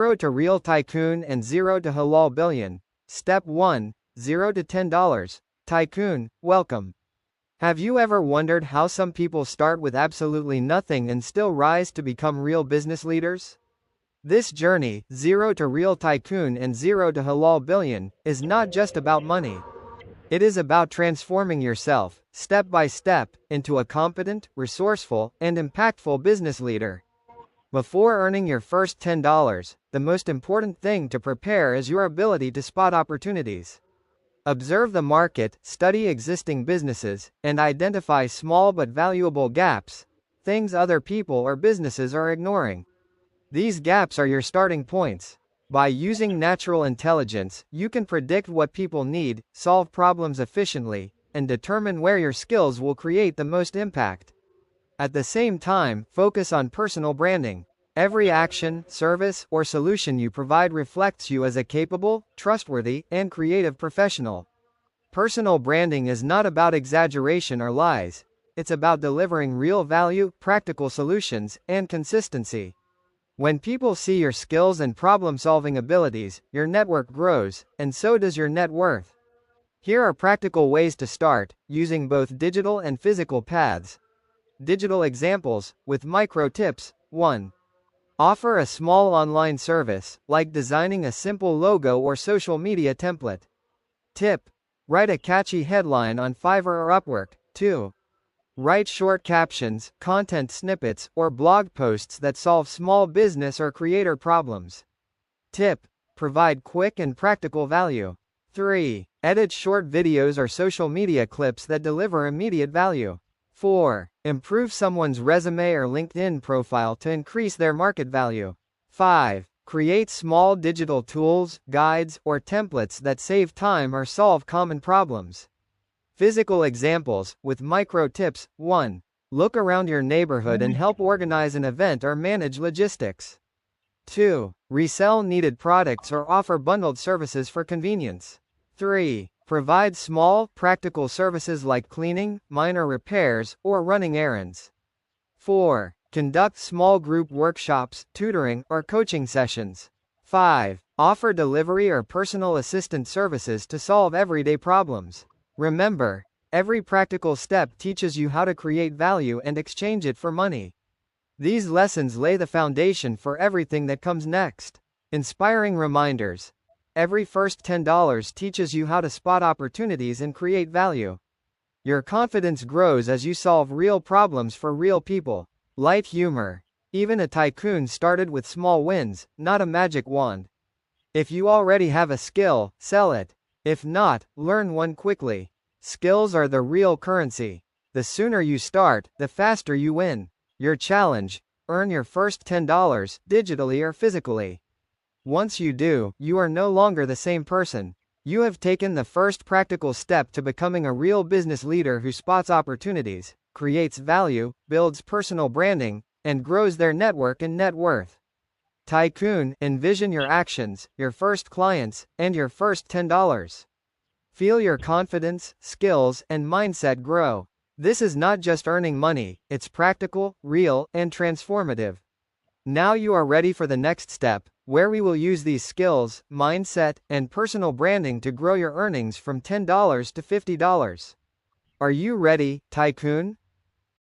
0 to Real Tycoon and 0 to Halal Billion. Step 1. 0 to $10. Tycoon, welcome. Have you ever wondered how some people start with absolutely nothing and still rise to become real business leaders? This journey, 0 to Real Tycoon and 0 to Halal Billion, is not just about money. It is about transforming yourself, step by step, into a competent, resourceful, and impactful business leader. Before earning your first $10, the most important thing to prepare is your ability to spot opportunities. Observe the market, study existing businesses, and identify small but valuable gaps, things other people or businesses are ignoring. These gaps are your starting points. By using natural intelligence, you can predict what people need, solve problems efficiently, and determine where your skills will create the most impact. At the same time, focus on personal branding. Every action, service, or solution you provide reflects you as a capable, trustworthy, and creative professional. Personal branding is not about exaggeration or lies. It's about delivering real value, practical solutions, and consistency. When people see your skills and problem-solving abilities, your network grows, and so does your net worth. Here are practical ways to start, using both digital and physical paths. Digital examples, with micro tips. 1. Offer a small online service, like designing a simple logo or social media template. Tip. Write a catchy headline on Fiverr or Upwork. 2. Write short captions, content snippets, or blog posts that solve small business or creator problems. Tip. Provide quick and practical value. 3. Edit short videos or social media clips that deliver immediate value. 4. Improve someone's resume or LinkedIn profile to increase their market value. 5. Create small digital tools, guides, or templates that save time or solve common problems. Physical examples, with micro tips. 1. Look around your neighborhood and help organize an event or manage logistics. 2. Resell needed products or offer bundled services for convenience. 3. Provide small, practical services like cleaning, minor repairs, or running errands. 4. Conduct small group workshops, tutoring, or coaching sessions. 5. Offer delivery or personal assistant services to solve everyday problems. Remember, every practical step teaches you how to create value and exchange it for money. These lessons lay the foundation for everything that comes next. Inspiring reminders. Every first $10 teaches you how to spot opportunities and create value. Your confidence grows as you solve real problems for real people. Light humor. Even a tycoon started with small wins, not a magic wand. If you already have a skill, sell it. If not, learn one quickly. Skills are the real currency. The sooner you start, the faster you win. Your challenge: earn your first $10, digitally or physically. Once you do, you are no longer the same person. You have taken the first practical step to becoming a real business leader who spots opportunities, creates value, builds personal branding, and grows their network and net worth. Tycoon, envision your actions, your first clients, and your first $10. Feel your confidence, skills, and mindset grow. This is not just earning money, it's practical, real, and transformative. Now you are ready for the next step, where we will use these skills, mindset, and personal branding to grow your earnings from $10 to $50. Are you ready, Tycoon?